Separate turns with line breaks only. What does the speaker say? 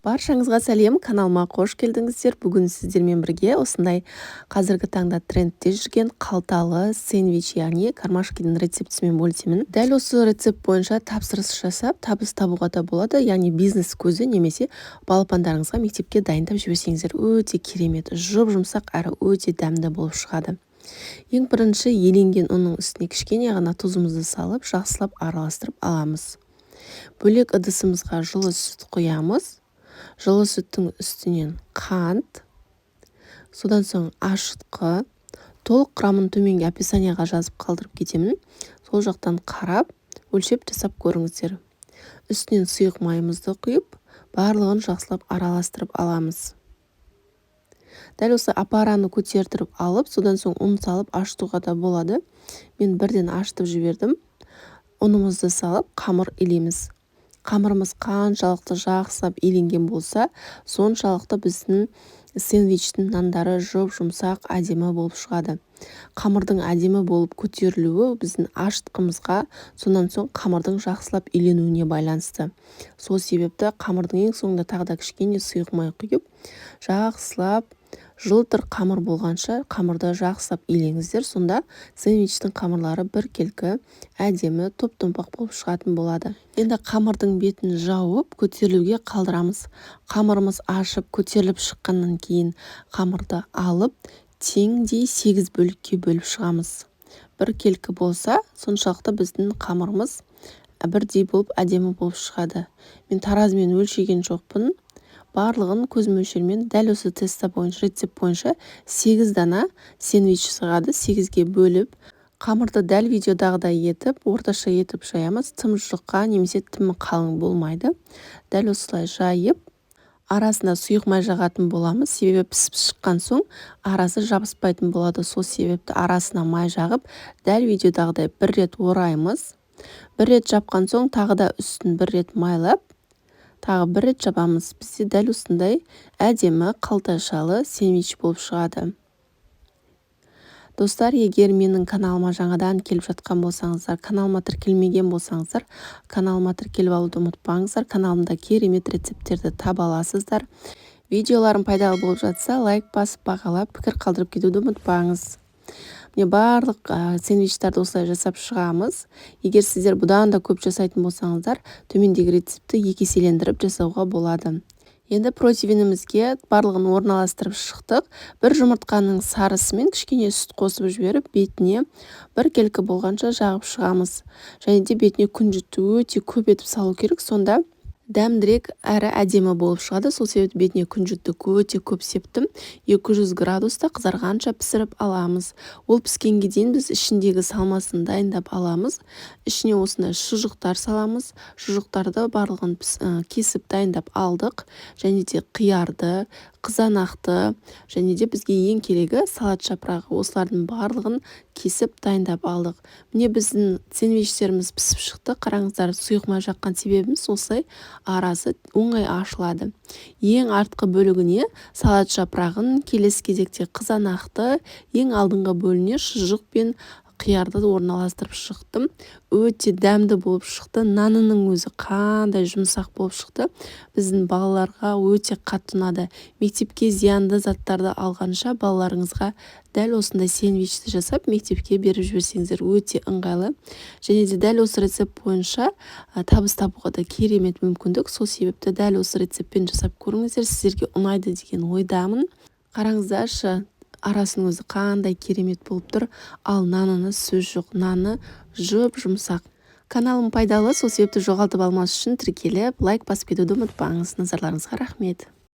Баршаңызға сәлем, каналыма қош келдіңіздер. Бүгін сіздермен бірге осындай қазіргі таңда трендте жүрген қалталы сэндвич, яғни кармашкидің рецептісімен бөлісемін. Дәл осы рецепт бойынша тапсырыс жасап, табыс табуға да болады, яғни бизнес көзі немесе балапандарыңызға мектепке дайындап жіберсеңіздер, өте керемет, жұп-жұмсақ әрі өте дәмді болып шығады. Ең бірінші еленген ұнның үстіне кішкене ғана тұзымызды салып, жақсылап араластырып аламыз. Бөлек ыдысымызға жылы сүт құямыз. Жылы сүттің үстінен қант, содан соң ашытқы, толық құрамын төменге описанияға жазып қалдырып кетемін. Сол жақтан қарап, өлшеп жасап көріңіздер. Үстінен сұйық майымызды құйып, барлығын жақсылап араластырып аламыз. Дәл осы апараны көтертіріп алып, содан соң ұн салып ашытуға да болады. Мен бірден ашытып жібердім. Ұнымызды салып, қамыр илейміз. Қамырымыз қаншалықты жақсылап иленген болса, соншалықты біздің сэндвичтің нандары жұп-жұмсақ, әдемі болып шығады. Қамырдың әдемі болып көтерілуі біздің ашытқымызға, сонан соң қамырдың жақсылап иленуіне байланысты. Сол себепті қамырдың ең соңында тағы да кішкене сұйық май құйып, жақсылап жылтыр қамыр болғанша қамырды жақсылап илеңіздер. Сонда сэндвичтің қамырлары біркелкі, әдемі, топ-томпақ болып шығатын болады. Енді қамырдың бетін жауып, көтерілуге қалдырамыз. Қамырымыз ашып, көтеріліп шыққаннан кейін қамырды алып, теңдей 8 бөлікке бөліп шығамыз. Біркелкі болса, соншалықты біздің қамырымыз бірдей болып, әдемі болып шығады. Мен таразымен өлшеген жоқпын. Барлығын көз мөлшермен дәл осы рецепт бойынша 8 дана сэндвич шығады. 8-ге бөліп, қамырды дәл видеодағыдай етіп, орташа етіп жаямыз. Тым жұқа немесе тым қалың болмайды. Дәл осылай жайып, арасына сұйық май жағатын боламыз. Себебі пісіп шыққан соң арасы жабыспайтын болады. Сол себепті арасына май жағып, дәл видеодағыдай бір рет ораймыз. Бір рет жапқан соң тағы да үстін бір рет майлап, тағы бір рет жабамыз. Бізде дәл осындай әдемі қалташалы сэндвич болып шығады. Достар, егер менің каналыма жаңадан келіп жатқан болсаңыздар, каналыма тіркелмеген болсаңыздар, каналыма тіркеліп алуды ұмытпаңыздар. Каналымда керемет рецепттерді таба аласыздар. Видеоларым пайдалы болып жатса, лайк басып, бағалап, пікір қалдырып кетуді ұмытпаңыз. Міне барлық сэндвичтарды осылай жасап шығамыз. Егер сіздер бұдан да көп жасайтын болсаңыздар, төмендегі рецепті 2 еселендіріп жасауға болады. Енді протеинімізге барлығын орналастырып шықтық. Бір жұмыртқаның сарысымен кішкене сүт қосып жіберіп, бетіне біркелкі болғанша жағып шығамыз. Және де бетіне күнжітті өте көп етіп салу керек, сонда дәмдірек әрі әдемі болып шығады. Сол себепті бетіне күнжітті өте көп септім. 200 градуста қызарғанша пісіріп аламыз. Ол піскенге дейін біз ішіндегі салмасын дайындап аламыз. Ішіне осындай шұжықтар саламыз. Шұжықтарды барлығын кесіп дайындап алдық. Және де қиярды, қызанақты, және де бізге ең керегі салат жапырағы. Осылардың барлығын кесіп дайындап алдық. Міне біздің сэндвичтеріміз пісіп шықты. Қараңыздар, сұйық май жаққан себебіміз осылай арасы оңай ашылады. Ең артқы бөлігіне салат жапырағын, келесі кезекте қызанақты, ең алдыңғы бөліне шұжық пен қиярды орналастырып шықтым. Өте дәмді болып шықты. Нанының өзі қандай жұмсақ болып шықты. Біздің балаларға өте қатты ұнады. Мектепке зиянды заттарды алғанша балаларыңызға дәл осындай сэндвичті жасап мектепке беріп жіберсеңіздер өте ыңғайлы. Және де дәл осы рецепт бойынша табыс табуға да керемет мүмкіндік. Сол себепті дәл осы рецептпен жасап көріңіздер. Сіздерге ұнайды деген ойдамын. Қараңыздаршы, арасының өзі қандай керемет болып тұр. Ал нанына сөз жоқ. Наны жұп-жұмсақ. Каналым пайдалы, сол себепті жоғалтып алмас үшін тіркеліп, лайк басып кетуді ұмытпаңыз. Назарларыңызға рахмет.